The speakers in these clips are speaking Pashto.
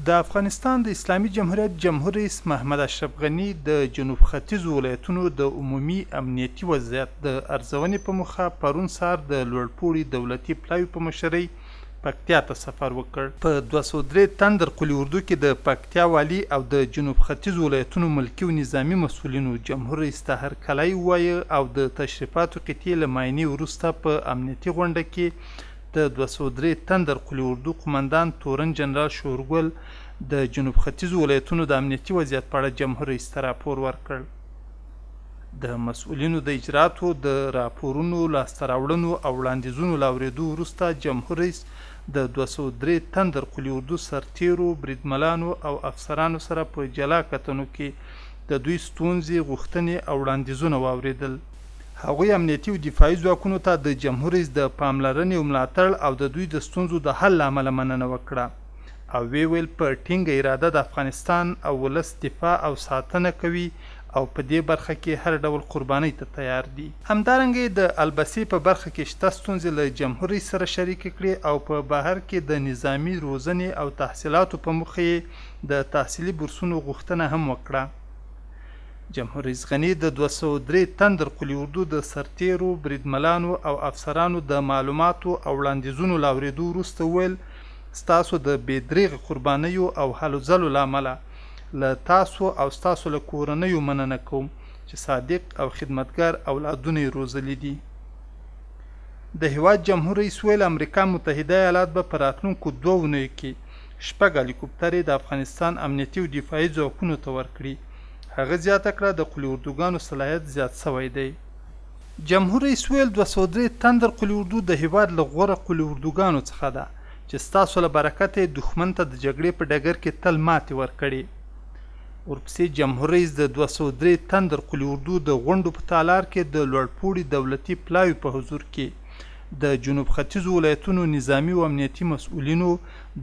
د افغانستان د اسلامي جمهوریت جمهور رئیس محمد اشرف غني د جنوب ختیځو ولایتونو د عمومي امنیتي وضعیت د ارزونې په موخه پرون سهار د لوړپوړي دولتي پلاوي په مشرۍ پکتیا ته سفر وکړ. په 203 تندر قلي اردو کې د پکتیا والي او د جنوب ختیځو ولایتونو ملکي او نظامي مسؤلینو جمهور رئیس طاهر کلای ووایه او د تشریفاتو قطعې له معاینې وروسته په امنیتي غونډه کې د 203 تندر قلي اردو قمندان تورن جنرال شورګل د جنوب ختیځو ولایتونو د امنیتي وضعیت په اړه جمهور رئیس ته راپور ورکړ. د مسؤلینو د اجراتو د راپورونو لاسته راوړنو او وړاندیزونو له اورېدو وروسته جمهور رئیس د 203 تندر قلي اردو سرتیرو بریدملانو او افسرانو سره په جلا کتنو کې د دوی ستونزې غوښتنې او وړاندیزونه واورېدل. هغوی امنیتي او دفاعي ځواکونو ته د جمهور رئیس د پاملرنې او ملاتړ او د دوی د ستونزو د حل له امله مننه وکړه او ویې ویل په ټینګه اراده د افغانستان او ولس دفاع او ساتنه کوي او په دې برخه کې هر ډول قربانۍ ته تیار دي. همدارنګه د البسي په برخه کې شته ستونزې له جمهور رئیس سره شریک کړي او په بهر کې د نظامی روزنې او تحصیلاتو په موخه د تحصیلي بورسونو غوښتنه هم وکړه. جمهور رئیس غني د 203 تندر قلي اردو د سرتیرو بریدملانو او افسرانو د معلوماتو او وړاندیزونو له اورېدو وروسته وویل ستاسو د بې دریغه قربانیو او هلو ځلو له امله له تاسو او ستاسو له کورنیو مننه کوم چې صادق او خدمتګار اولادونه یې روزلي دي. د هیواد جمهور رئیس ویل امریکا متحده ایالات به په راتلونکو 2 اونیو کې 6 هلیکوپټرې د افغانستان امنیتي او دفاعي ځواکونو ته ورکړي. هغه زیاته کړه د قلي اردوګانو صلاحیت زیات شوی دی. جمهور رئیس ویل 203 تندر قلي اردو د هیواد له غوره قلي اردوګانو څخه ده چې ستاسو له برکته دښمن ته د جګړې په ډګر کې تل ماتې ورکړي. ورپسې جمهور رئیس د 203 تندر قلي اردو د غونډو په تالار کې د لوړپوړي دولتي پلاوي په حضور کې د جنوب ختیځو ولایتونو نظامی او امنیتي مسؤلینو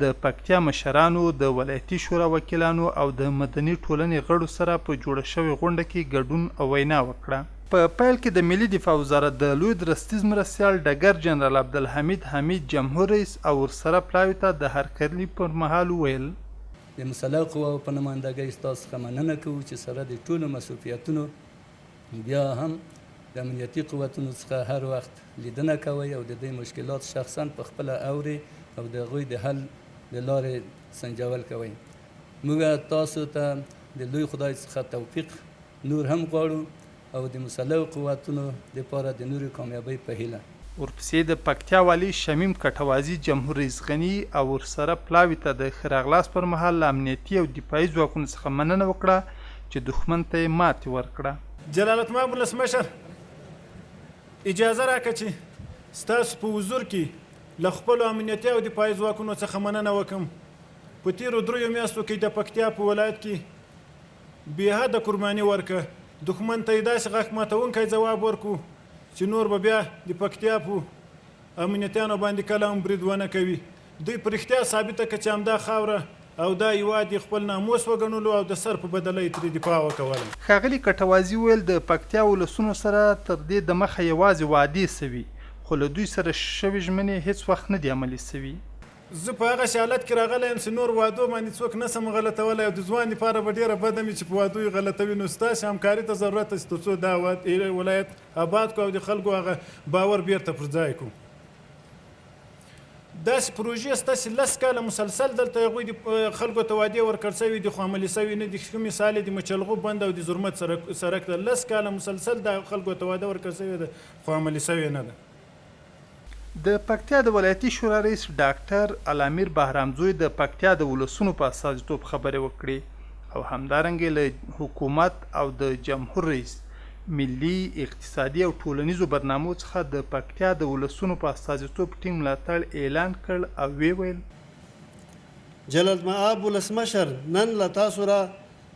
د پکتیا مشرانو د ولایتي شورا وکیلانو او د مدني ټولنې غړو سره په جوړه شوې غونډه کې ګډون او وینا وکړه. په پیل کې د ملي دفاع وزارت د لوی درستیز مرستیال ډګر جنرال عبدالحمید حمید جمهور رئیس او ورسره پلاوي ته د هرکلي پر مهال ویل د مسلح قواو په نمایندګۍ ستاسو څخه مننه کوو چې سره د ټولو مصروفیتونو بیا هم د امنیتي قوتونو څخه هر وخت لیدنه کوئ او د دې مشکلات شخصا په خپله اورئ او د هغوی د حل د لارې سنجول کوئ. موږ تاسو ته د لوی خدای څخه توفیق نور هم غواړو او د مسلحو قوتونو دپاره د نورې کامیابۍ په هیله. ورپسې د پکتیا والي شمیم کټوازي جمهور رئیس غني او ورسره پلاوي ته د ښه راغلاست پر مهال له امنیتي او دفاعي ځواکونو څخه مننه وکړه چې دښمن ته یې ماتې ورکړه. جلالتمآب ولسمشر اجازه راکړه چې ستاسو په حضور کې له خپلو امنیتي او دفاعي ځواکونو څخه مننه وکړم. په تېرو 3 میاشتو کې د پکتیا په ولایت کې بېحده قرباني ورکړه. دښمن ته یې داسې غاښ ماتونکی ځواب ورکړو چې نور به بیا د پکتیا په امنیتیانو باندې کله هم برید ونه کوي. دوی په رښتیا ثابته کړه چې همدا خاوره او دا هیواد یې خپل ناموس وګڼلو او د سر په بدله یې ترې دفاع وکوله. ښاغلي کټوازي ویل د پکتیا ولسونو سره تر دې دمخه یوازې وعدې سوي خو له دوی سره شوې ژمنې هیڅ وخت نه دي عملي سوي. زه په هغه حالت کې راغلی یم چې نور وعدو باندې څوک نه سم غلطولی او د ځوان دپاره به ډېره بده مې چې په وعدو یې غلطوي. نو ستاسې همکاري ته ضرورت ده چې تر څو دا ولایت آباد کړو او د خلکو هغه باور بیرته پر ځای کړو. داسې پروژې ستاسې 10 کاله مسلسل دلته هغوی د خلکو ته وعدې ورکړل سوي دي خو عملي سوي نه دي. ښه مثال یې د مچلغو بند او د زرمت سرک ده. 10 کاله مسلسل د خلکو ته وعده ورکړل سوې ده خو عملي سوې نه ده. د پکتیا د ولایتي شورا رئیس ډاکټر الامیر بهرامزوی د پکتیا د ولسونو په استازیتوب خبرې وکړې او همدارنګه له حکومت او د جمهور رئیس ملي اقتصادي او ټولنیزو برنامو څخه د پکتیا د ولسونو په استازیتوب ټینګ ملاتړ اعلان کړ او ویې ویل جلالتمآب ولسمشر نن له تاسو را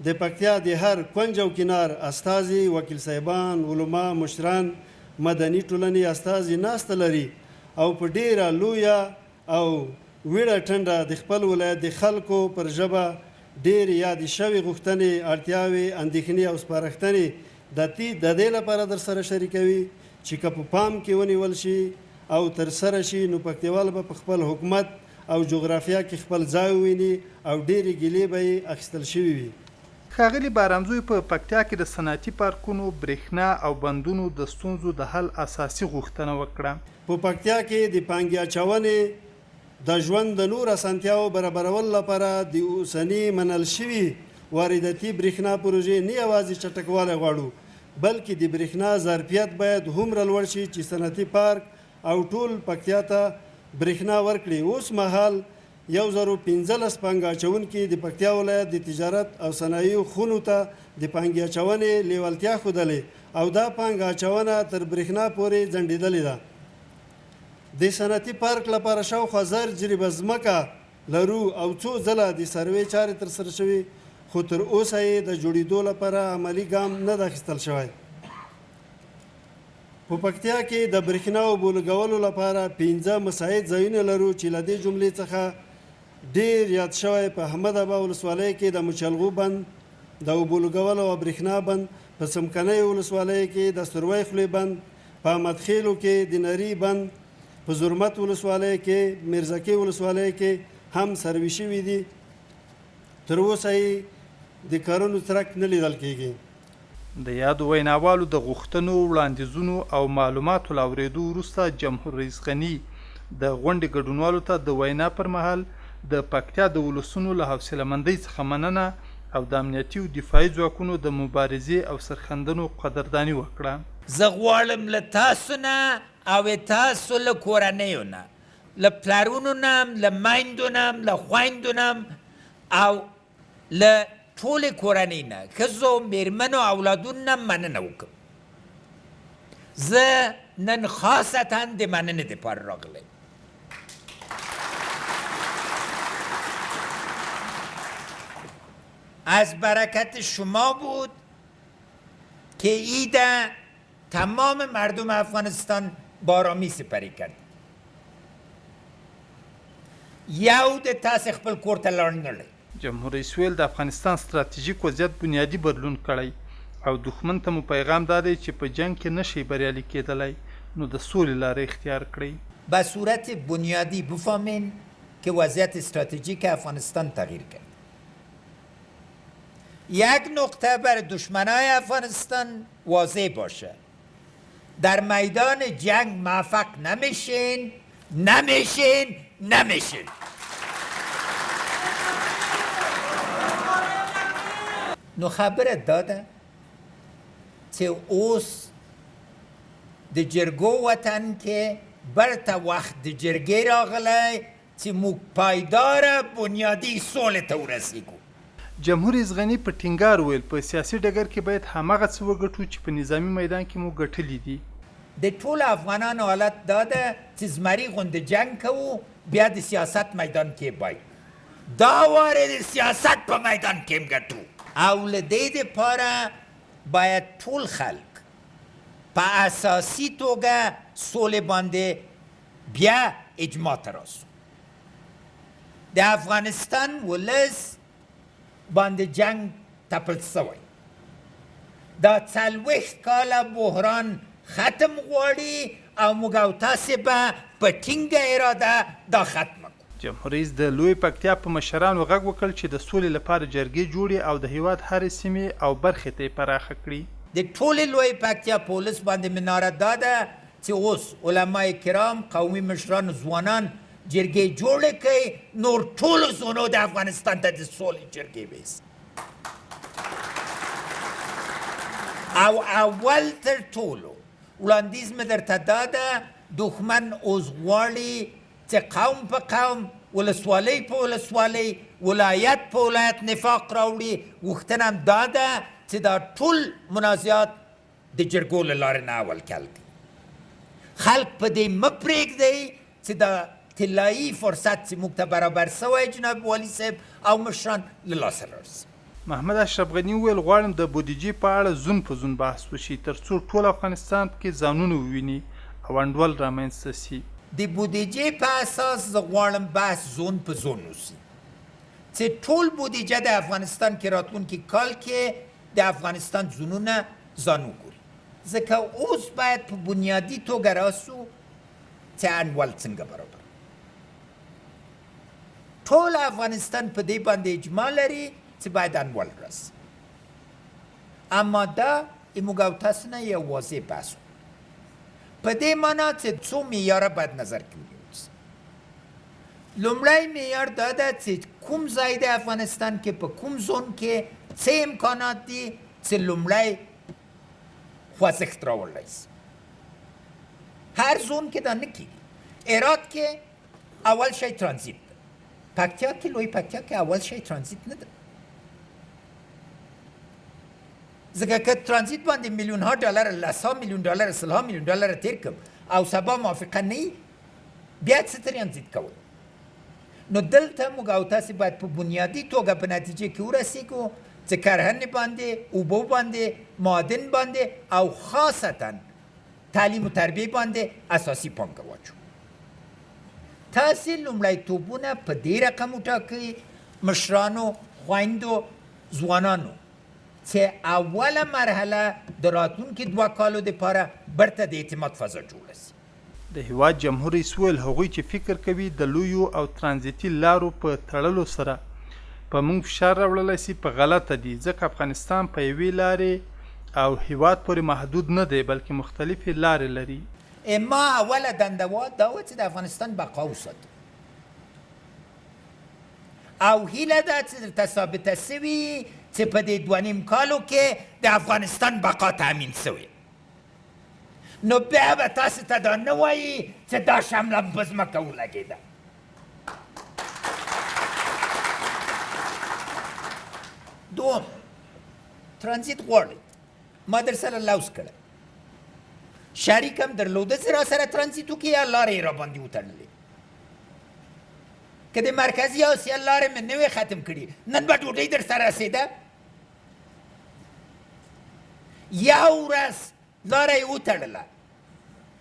د پکتیا د هر کنج او کنار استازي وکیل صاحبان علما مشران مدني ټولنې استازي ناسته لري او په ډیره لویه او ویړه ټنډه د خپل ولایت د خلکو پر ژبه ډېرې یادې شوې غوښتنې اړتیاوې اندېښنې او سپارښتنې د دې لپاره در سره شریکوي چې که په پام کې ونیول شي او ترسره شي نو پکتیوال به په خپل حکومت او جغرافیه کې خپل ځای وویني او ډېرې ګیلې به یې اخیستل شوي وي. ښاغلي بارامزوی په پکتیا کې د صنعتي پارکونو برېښنا او بندونو د ستونزو د حل اساسي غوښتنه وکړه. په پکتیا کې د پانګې اچونې د ژوند د نور اسانتیاو برابرولو لپاره د اوسني منل شوي وارداتي برېښنا پروژې نه یوازې چټکوالی غواړو بلکې د برېښنا ظرفیت باید هومره لوړ شي چې صنعتي پارک او ټول پکتیا ته برېښنا ورکړي. اوس مهال 1015 پانګه اچونکي د پکتیا ولایت د تجارت او صنایعو خونو ته د پانګې اچونې لیوالتیا ښودلې او دا پانګه اچونه تر برېښنا پورې ځنډېدلې ده. د صنعتي پارک لپاره شاوخوا 1000 جریبه ځمکه لرو او څو ځله د سروې چارې ترسره شوي خو تر اوسه یې د جوړېدو لپاره عملي ګام نه ده اخیستل شوی. په پکتیا کې د برېښنا اوبو لګولو لپاره 15 مساعد ځایونه لرو چې له دې جملې څخه ډېر یاد شوی په احمد ابا ولسوالۍ کې د مچلغو بند، د اوبو لګولو او برېښنا بند، په څمکنۍ ولسوالۍ کې د سروی خولې بند، په احمدخیلو کې د نري بند، په زرمت ولسوالۍ کې میرزکې ولسوالۍ کې هم سروي شوي دي. تر اوسه یې د کارونو څرک نه لیدل کېږي. د یادو ویناوالو د غوښتنو وړاندیزونو او معلوماتو له اورېدو وروسته جمهور رئیس غني د غونډې ګډونوالو ته د وینا پر مهال د پکتیا د ولسونو له حوصله‌مندۍ څخه مننه او د امنیتي او دفاعي ځواکونو د مبارزې او سرښندنو قدرداني وکړه. زه غواړم له تاسو نه او تاسو له کورنیو نه، له پلارونو نه، له میندو نه، له خویندو نه او له ټولې کورنۍ نه، ښځو میرمنو اولادونو نه مننه وکړم. زه نن خاصتا د مننې دپاره راغلی. از برکت شما بود که ایده تمام مردم افغانستان با آرامی سپری کرد. یو د تاسې خپل کور ته لاړ نه لئ. جمهور رئیس ویل د افغانستان ستراتیژیک وضعیت بنیادی بدلون کړی او دښمن ته مو پیغام دادی چې په جنگ کې نشئ بریالي کېدلی نو د سولې لاره اختیار کړئ. به صورت بنیادی بفهمین که وضعیت استراتژیک افغانستان تغییر کرد. یک نقطه بر دشمنای افغانستان واضح باشه، در میدان جنگ موفق نمیشین. نو خبر داده چې اوس د جرګو وطن کې برته وخت د جرګې راغلی چې موږ پایداره بنیادي سولې ته ورسیږو. جمهور رئیس غني په ټینګار ویل په سیاسي ډګر کې باید هماغه څه وګټو چې په نظامي میدان کې مو ګټلي دي. د ټولو افغانانو حالت دا ده چې زمري غوندې جنګ کوو، بیا د سیاست میدان کې باید دا واره د سیاست په میدان کې هم ګټو. او له دې دپاره باید ټول خلک په اساسي توګه سولې باندې بیا اجماع ته راسو. د افغانستان ولس باندې جنگ تپل سوی، دا 40 کاله بحران ختم غواړي او موږ او تاسې به په ټینګه اراده دا ختمه کړو. جمهور رئیس د لوی پکتیا په مشرانو غږ وکړ چې د سولې لپاره جرګې جوړې او د هیواد هرې سیمې او برخې ته یې پراخه کړي. د ټولې لوی پکتیا په ولس باندې مې ناره دا ده چې اوس علما کرام، قومي مشران، ځوانان جرګې جوړې کړئ، نور ټولو زونو د افغانستان ته د سولې جرګې ویسي. او اول تر ټولو وړاندیز مې درته دا ده، دښمن اوس غواړي چې قوم په قوم، ولسوالۍ په ولسوالۍ، ولایت په ولایت نفاق راوړي. غوښتنه هم دا ده چې دا ټول منازعات د جرګو له لارې نه اول کل کړي. خلک په دې مه پرېږدئ چې دا طلایي فرصت چې موږ ته برابر سوی جناب والي صاحب او مشران له لاسه رارسي. محمد اشرف غني وویل غواړم د بودیجې په اړه زون په زون بحث وشي تر څو ټول افغانستان کې ځانونه وویني او انډول رامنځته سي. د بودیجې په اساس زه غواړم بحث زون په زون وسي چې ټول بودیجه د افغانستان کې راتلونکي کال کې د افغانستان زونونه ځان وګوري. ځکه اوس باید په بنیادي توګه راسو چې انډول څنګه برابر. ټول افغانستان په دې باندې اجماع لري چې باید انوال راسي. اما دا موږ او تاسو نه یو واضح بحث و. په دې معنا چې څو معیاره باید نظر کې ونیول سي. لومړی معیار دا ده چې کوم ځای د افغانستان کې په کوم زون کې څه امکانات دي چې لومړی خوځښت راوړلی سي. هر زون کې دا نه کېږي. هرات کې اول شی ترانزیت ده. پکتیا کې لوی پکتیا کې اول شی ترانزیت نه ده. ځکه که ترانزیت باندې میلیونها ډالر، لسها میلیون ډالر، سلها میلیون ډالر تیر کړم او سبا موافقه نه وي، بیا څه ترانزیت کول؟ نو دلته موږ او تاسې باید په بنیادي توګه په نتیجې کې ورسېږو چې کرهنې باندې، اوبو باندې، معادن باندې او خاصتا تعلیم و تربیه باندې اساسي پانګه واچو. تاسې لومړیتوبونه په دې رقم وټاکئ مشرانو، خویندو، ځوانانو، چې اوله مرحله د راتلونکي 2 کالو دپاره برته د اعتماد فضا جوړه سي. د هیواد جمهور رئیس وویل هغوی چې فکر کوي د لویو او ترانزیتي لارو په تړلو سره په موږ فشار راوړلی سي په غلطه دي، ځکه افغانستان په یوې لارې او هیواد پورې محدود نه دی بلکې مختلفې لارې لري. ما اوله دنده دا وه چې د افغانستان بقا وساتو او هیله ده چې درته ثابته سوي چې په دې 2.5 کالو کې د افغانستان بقا تامین سوی. نو بیا به تاسو ته دا نه وایي چې دا شمله په ځمکه ولګېده. دوم، ترانزیت غواړئ، ما در سره لوز کړی، شریک هم درلوده چې را سره ترانزیت وکړي یا لارې یې راباندې وتړلې. که د مرکزي اسیا لارې مې نه وې ختم کړي، نن به ډوډۍ در سره رسېده؟ یو ورځ لاره یې وتړله،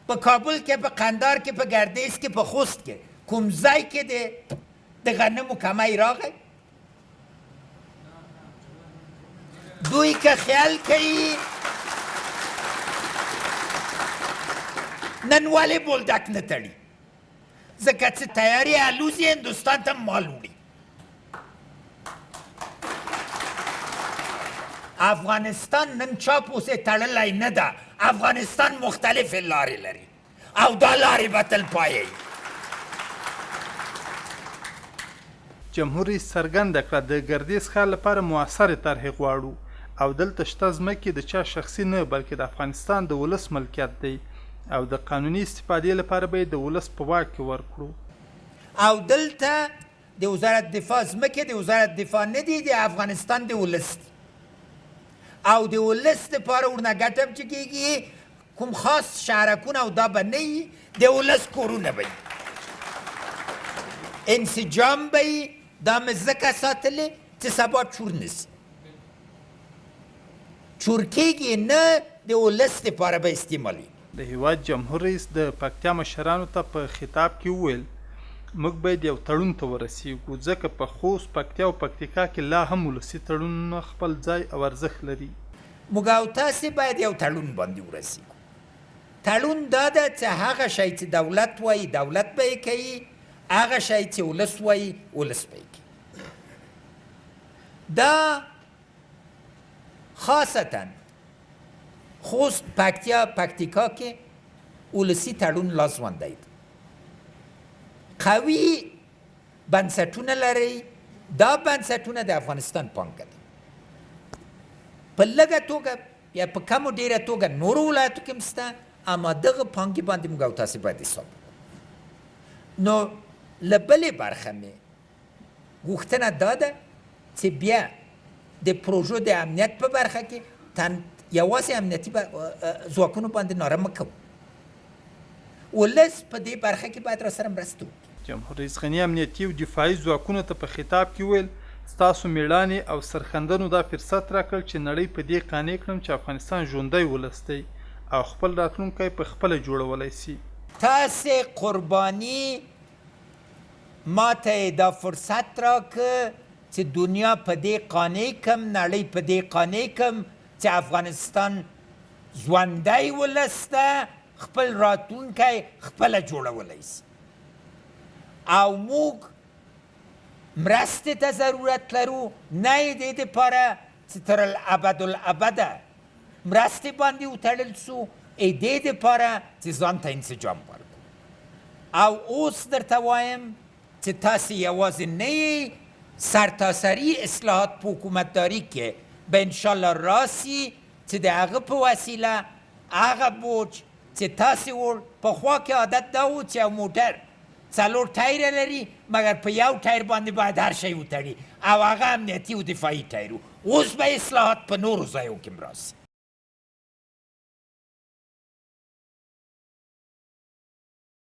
په کابل کې، په قندار کې، په ګردیز کې، په خوست کې، کوم ځای کې د غنمو کمی راغی؟ دوی که خیال کوي نن ولې بولدک نه تړي؟ ځکه چې تیارې الوز یې هندوستان ته مال وړي. افغانستان نن چا پوسې تړلی نه ده. افغانستان مختلفې لارې لري او دا لارې به تلپایه وي. جمهور رئیس څرګنده کړه د ګردیز ښار لپاره مؤثرې طرحې غواړو او دلته شته ځمکې د چا شخصي نه بلکې د افغانستان د ولس ملکیت دی او د قانوني استفادې لپاره به یې د ولس په واک کې ورکړو. او دلته د وزارت دفاع ځمکې د وزارت دفاع نه دي، د افغانستان د ولس دي او د ولس دپاره ورنه ګټه چې کېږي کوم خاص شهرکونه او دا به نه وي، د ولس کورونه به وي، انسجام به وي. دا مې ځکه ساتلې چې سبا چور نه سي. چور کېږي نه، د ولس دپاره به استعمالوي. د هیواد جمهور رئیس د پکتیا مشرانو ته په خطاب کې وویل موږ باید یو تړون ته ورسیږو ځکه په خوست، پکتیا او پکتیکا کې لا هم ولسي تړونونه خپل ځای او ارزښت لري. موږ او تاسې باید یو تړون باندې ورسیږو. تړون دا ده چې هغه شی چې دولت وایي دولت به یې کوي، هغه شی چې ولس وایي ولس به یې کوي. دا خاصتا خوست، پکتیا، پکتیکا کې ولسي تړون لا ژوندی دی. قوي بنسټونه لري. دا بنسټونه د افغانستان پانګه ده. په لږه توګه یا په کمو ډېره توګه نورو ولایتو کې هم شته، اما دغه پانګې باندې موږ او تاسې باید حساب وکړو. نو له بلې برخه مې غوښتنه دا ده چې بیا د پروژو د امنیت په برخه کې یوازې امنیتي ځواکونو باندې ناره مه کوو. ولس په دې برخه کې باید را سره مرسته وکړي. جمهور رئیس غني امنیتي او دفاعي ځواکونو ته په خطاب کې ویل ستاسو میړانې او سرښندنو دا فرصت راکړ چې نړۍ په دې قانع کړم چې افغانستان ژوندی ولس دی او خپل راتلونکی په خپله جوړولی سي. تاسې قرباني ما ته دا فرصت راکړ چې دنیا په دې قانع کړم، نړۍ په دې قانع کړم چې افغانستان ژوندی ولس ده، خپل راتلونکی خپله جوړولی سي. او موږ مرستې ته ضرورت لرو نه یې دې دپاره چې تر الابدالابده مرستې باندې وتړل سو دې دپاره چې ځان ته انسجام ورکړو او اوس درته وایم چې تاسې یوازې نه یې سرتاسري اصلاحات په حکومتداري کې به انشاءالله راسي چې د هغه په وسیله هغه بوج چې تاسې ور پخوا کې عادت دا و چې یو موټر 4 ټایره لري مګر په یو ټایر باندې باید هر شی وتړي او هغه امنیتي او دفاعي ټایر و اوس به اصلاحات په نورو ځایو کې راسي